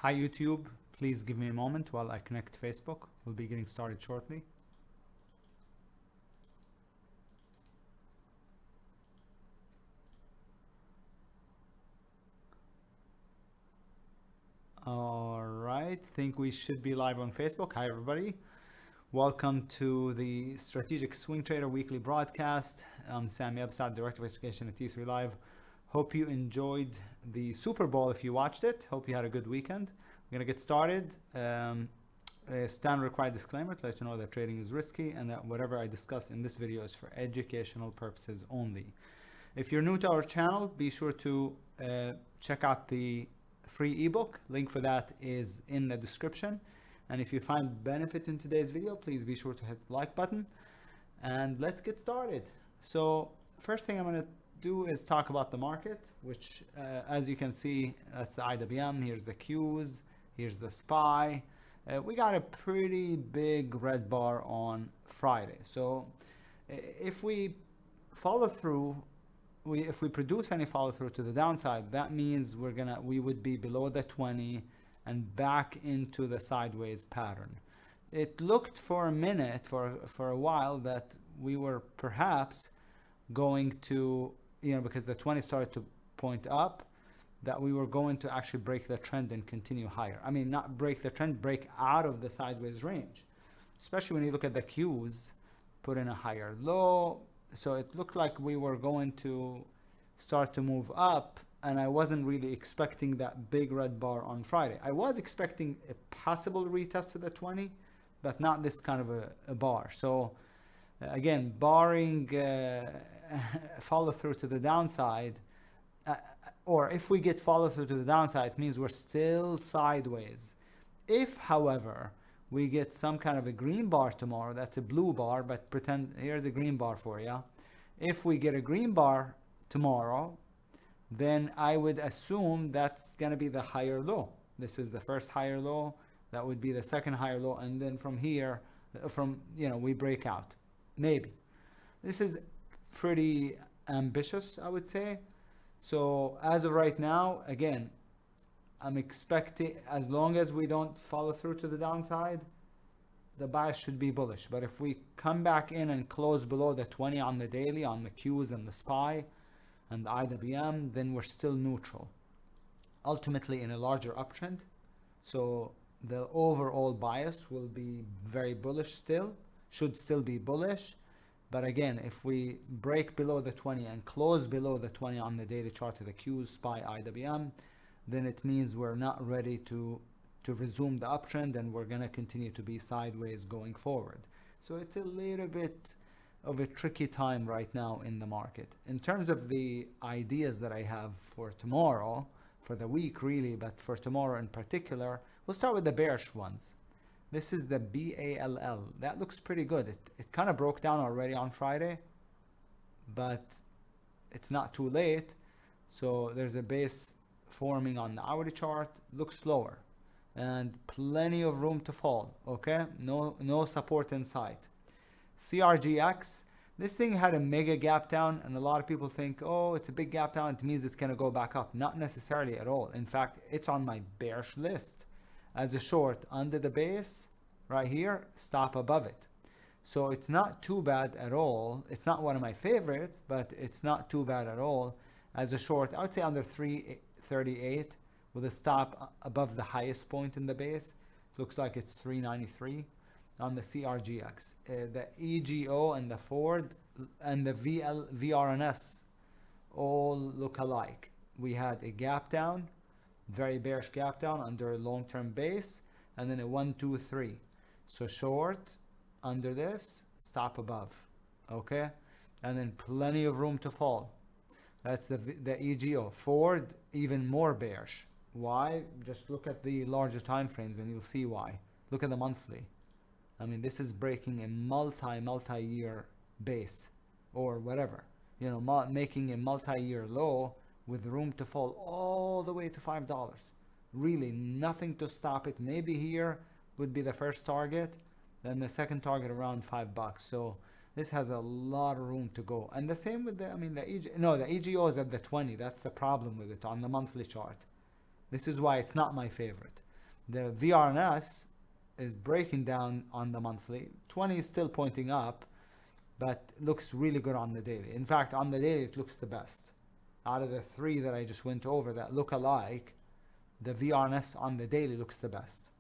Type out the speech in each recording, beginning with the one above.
Hi YouTube, please give me a moment while I connect Facebook. We'll be getting started shortly. All right, think we should be live on Facebook. Hi everybody. Welcome to the Strategic Swing Trader Weekly Broadcast. I'm Sami, ABSI, Director of Education at T3 Live. Hope you enjoyed the Super Bowl if you watched it. Hope you had a good weekend. We're gonna get started. A standard required disclaimer to let you know that trading is risky and that whatever I discuss in this video is for educational purposes only. If you're new to our channel, be sure to check out the free ebook. Link for that is in the description. And if you find benefit in today's video, please be sure to hit the like button. And let's get started. So first thing I'm going to do is talk about the market, which as you can see, that's the IWM. Here's the Qs. Here's the SPY. We got a pretty big red bar on Friday. So if we follow through, if we produce any follow through to the downside, that means we would be below the 20 and back into the sideways pattern. It looked for a minute, for a while, that we were perhaps going to, because the 20 started to point up, that we were going to actually break the trend and continue higher. I mean, not break the trend, break out of the sideways range. Especially when you look at the Qs, put in a higher low. So it looked like we were going to start to move up, and I wasn't really expecting that big red bar on Friday. I was expecting a possible retest to the 20, but not this kind of a bar. So again, barring follow through to the downside, or if we get follow through to the downside, it means we're still sideways. If, however, we get some kind of a green bar tomorrow, that's a blue bar, but pretend here's a green bar for you. If we get a green bar tomorrow, then I would assume that's going to be the higher low. This is the first higher low. That would be the second higher low. And then from here, we break out. Maybe. This is pretty ambitious, I would say. So as of right now, again, I'm expecting, as long as we don't follow through to the downside, the bias should be bullish. But if we come back in and close below the 20 on the daily, on the Qs and the SPY and the IWM, then we're still neutral. Ultimately in a larger uptrend. So the overall bias will be very bullish still, should still be bullish. But again, if we break below the 20 and close below the 20 on the daily chart of the Qs, SPY, IWM, then it means we're not ready to resume the uptrend, and we're going to continue to be sideways going forward. So it's a little bit of a tricky time right now in the market. In terms of the ideas that I have for tomorrow, for the week really, but for tomorrow in particular, we'll start with the bearish ones. This is the BALL. That looks pretty good. It kind of broke down already on Friday, but it's not too late. So there's a base forming on the hourly chart. Looks lower and plenty of room to fall. Okay, no support in sight. CRGX, this thing had a mega gap down, and a lot of people think, oh, it's a big gap down, it means it's going to go back up. Not necessarily at all. In fact, it's on my bearish list as a short under the base right here, stop above it. So it's not too bad at all. It's not one of my favorites, but it's not too bad at all as a short. I would say under 338 with a stop above the highest point in the base. Looks like it's 393 on the CRGX. The EGO and the Ford and the VRNS all look alike. We had a gap down, very bearish gap down under a long-term base, and then a 1, 2, 3. So short under this, stop above. Okay, and then plenty of room to fall. That's the EGO. Ford even more bearish. Why? Just look at the larger time frames and you'll see why. Look at the monthly. I mean, this is breaking a multi-year base or whatever, making a multi-year low with room to fall all the way to $5. Really nothing to stop it. Maybe here would be the first target, then the second target around $5. So this has a lot of room to go. And the same with the EGO is at the 20. That's the problem with it on the monthly chart. This is why it's not my favorite. The VRNS is breaking down on the monthly. 20 is still pointing up, but looks really good on the daily. In fact, on the daily, it looks the best. Out of the three that I just went over that look alike, the VRNS on the daily looks the best.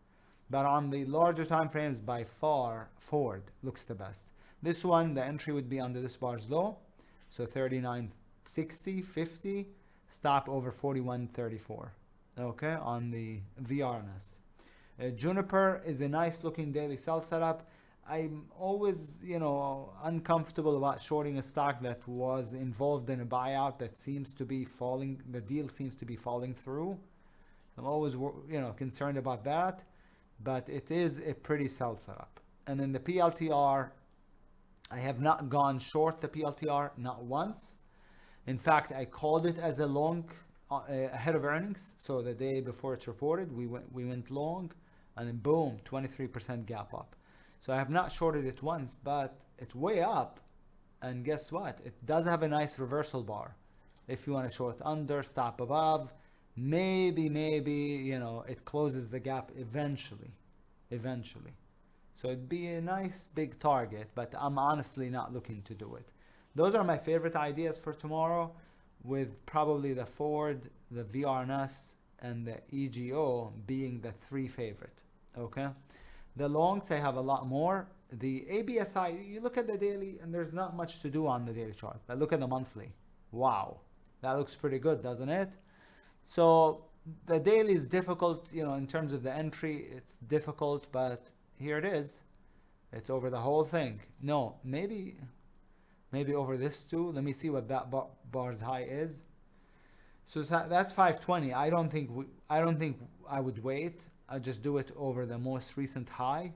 But on the larger time frames, by far, Ford looks the best. This one, the entry would be under this bar's low. So 39.60, 50, stop over 41.34. Okay, on the VRNS. Juniper is a nice looking daily sell setup. I'm always, uncomfortable about shorting a stock that was involved in a buyout that seems to be falling, the deal seems to be falling through. I'm always, concerned about that, but it is a pretty sell setup. And then the PLTR, I have not gone short the PLTR, not once. In fact, I called it as a long ahead of earnings. So the day before it's reported, we went long, and then boom, 23% gap up. So I have not shorted it once, but it's way up. And guess what? It does have a nice reversal bar. If you want to short under, stop above, maybe, it closes the gap eventually. So it'd be a nice big target, but I'm honestly not looking to do it. Those are my favorite ideas for tomorrow, with probably the Ford, the VRNS, and the EGO being the three favorite. Okay. The longs, I have a lot more. The ABSI, you look at the daily and there's not much to do on the daily chart, but look at the monthly. Wow, that looks pretty good, doesn't it? So the daily is difficult, in terms of the entry, it's difficult, but here it is. It's over the whole thing. No, maybe over this too. Let me see what that bar's high is. So that's 520. I don't think I would wait. I just do it over the most recent high,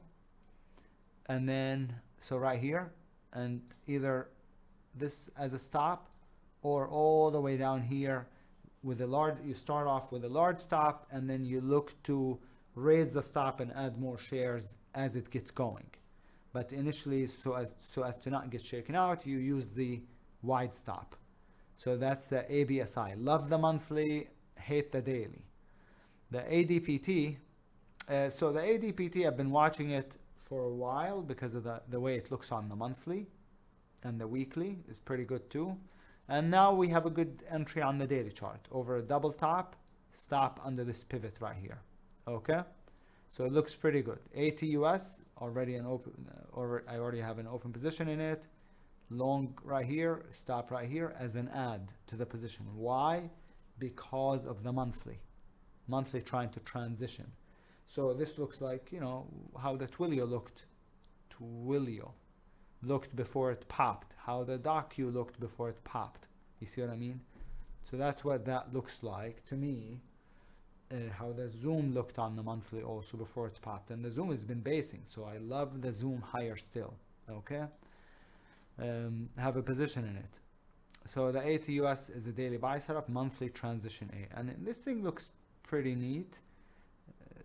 and then so right here, and either this as a stop, or all the way down here with a large. You start off with a large stop, and then you look to raise the stop and add more shares as it gets going. But initially, so as to not get shaken out, you use the wide stop. So that's the ABSI. Love the monthly, hate the daily. The ADPT. So the ADPT, I've been watching it for a while because of the way it looks on the monthly, and the weekly is pretty good too. And now we have a good entry on the daily chart over a double top, stop under this pivot right here. Okay, so it looks pretty good. ATUS already an open, I already have an open position in it. Long right here, stop right here as an add to the position. Why? Because of the monthly trying to transition. So this looks like, how the Twilio looked before it popped, how the DOQ looked before it popped. You see what I mean? So that's what that looks like to me. How the Zoom looked on the monthly also before it popped. And the Zoom has been basing, so I love the Zoom higher still. Okay? Have a position in it. So the ATUS is a daily buy setup, monthly transition A. And this thing looks pretty neat.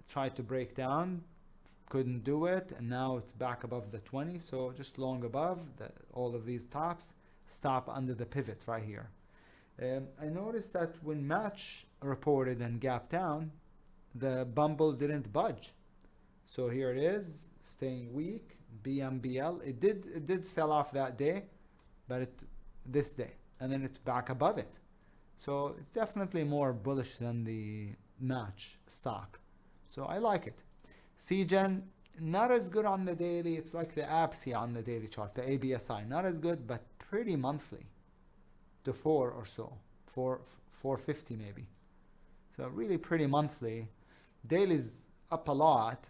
Tried to break down, couldn't do it, and now it's back above the 20, so just long above all of these tops, stop under the pivot right here. I noticed that when Match reported and gapped down, the Bumble didn't budge. So here it is, staying weak. BMBL, it did sell off that day, but this day, and then it's back above it. So it's definitely more bullish than the Match stock. So I like it. CGEN, not as good on the daily. It's like the ABSI on the daily chart, the ABSI. Not as good, but pretty monthly. To 4 or so. 450 maybe. So really pretty monthly. Daily's up a lot.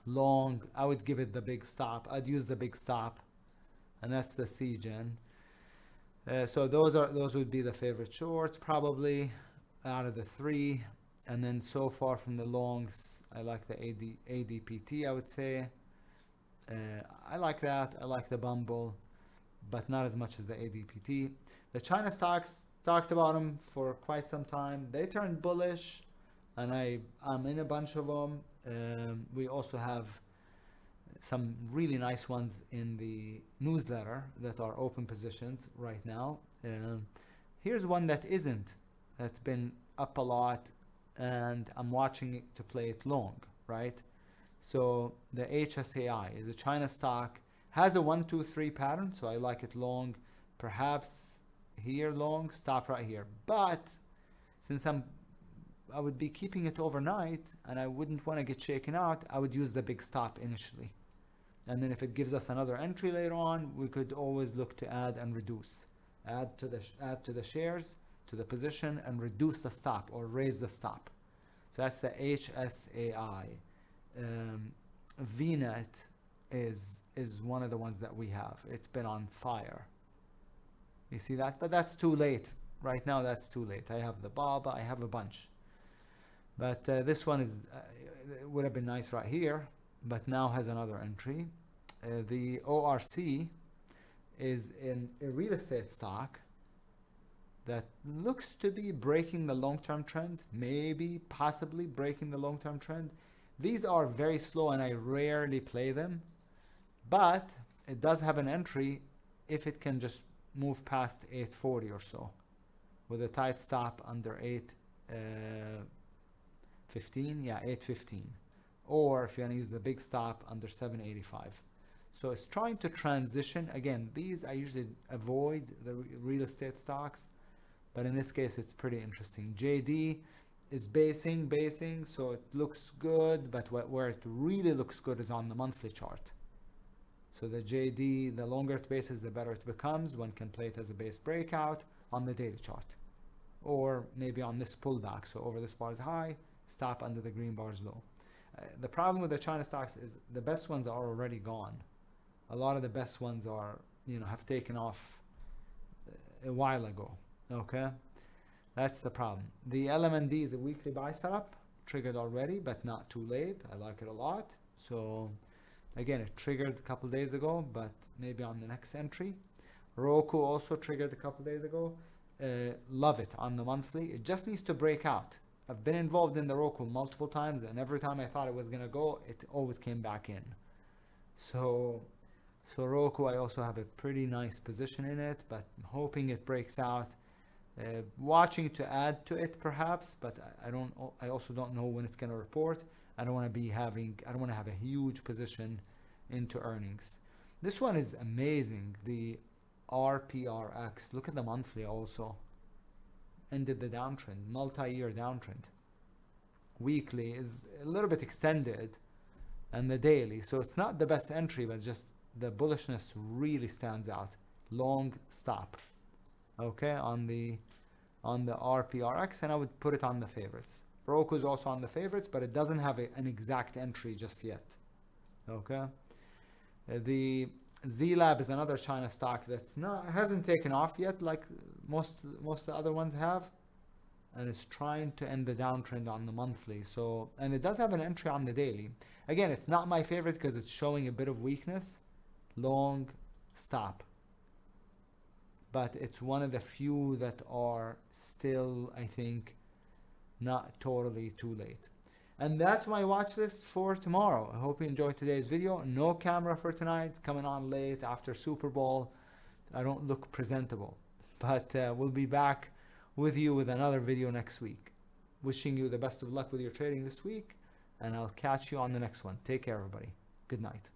Long, I would give it the big stop. I'd use the big stop. And that's the CGEN. So those would be the favorite shorts probably out of the three. And then so far from the longs, I like the ADPT, I would say. I like that. I like the Bumble, but not as much as the ADPT. The China stocks, talked about them for quite some time. They turned bullish, and I'm in a bunch of them. We also have some really nice ones in the newsletter that are open positions right now. Here's one that isn't. That's been up a lot. and I'm watching it to play it long, right? So the HSAI is a China stock, has a 1, 2, 3 pattern, so I like it long, perhaps here long, stop right here. But since I would be keeping it overnight and I wouldn't want to get shaken out, I would use the big stop initially. And then if it gives us another entry later on, we could always look to add and reduce. Add to the shares, to the position, and reduce the stop or raise the stop. So that's the HSAI. VNet is one of the ones that we have. It's been on fire. You see that? But that's too late. Right now, that's too late. I have the BABA, I have a bunch. But this one would have been nice right here, but now has another entry. The ORC is in a real estate stock that looks to be breaking the long-term trend, maybe possibly breaking the long-term trend. These are very slow and I rarely play them, but it does have an entry if it can just move past 840 or so with a tight stop under 815, yeah, 815. Or if you want to use the big stop under 785. So it's trying to transition. Again, these I usually avoid the real estate stocks, but in this case it's pretty interesting. JD is basing, so it looks good, but where it really looks good is on the monthly chart. So the JD, the longer it bases, the better it becomes. One can play it as a base breakout on the daily chart, or maybe on this pullback. So over this bar is high, stop under the green bar is low. The problem with the China stocks is the best ones are already gone. A lot of the best ones are, have taken off a while ago. Okay, that's the problem. The LMND is a weekly buy setup, triggered already, but not too late. I like it a lot. So again, it triggered a couple days ago, but maybe on the next entry. ROKU also triggered a couple days ago. Love it on the monthly. It just needs to break out. I've been involved in the ROKU multiple times, and every time I thought it was going to go, it always came back in. So ROKU, I also have a pretty nice position in it, but I'm hoping it breaks out. Watching to add to it perhaps, but I also don't know when it's going to report. I don't want to have a huge position into earnings. This one is amazing. The RPRX, look at the monthly also. Ended the downtrend, multi-year downtrend. Weekly is a little bit extended, and the daily. So it's not the best entry, but just the bullishness really stands out. Long stop. Okay, on the RPRX, and I would put it on the favorites. ROKU is also on the favorites, but it doesn't have an exact entry just yet. Okay, the ZLAB is another China stock hasn't taken off yet, like most of the other ones have, and it's trying to end the downtrend on the monthly. So, and it does have an entry on the daily. Again, it's not my favorite because it's showing a bit of weakness. Long stop. But it's one of the few that are still, I think, not totally too late. And that's my watch list for tomorrow. I hope you enjoyed today's video. No camera for tonight, coming on late after Super Bowl. I don't look presentable, but we'll be back with you with another video next week. Wishing you the best of luck with your trading this week, and I'll catch you on the next one. Take care, everybody. Good night.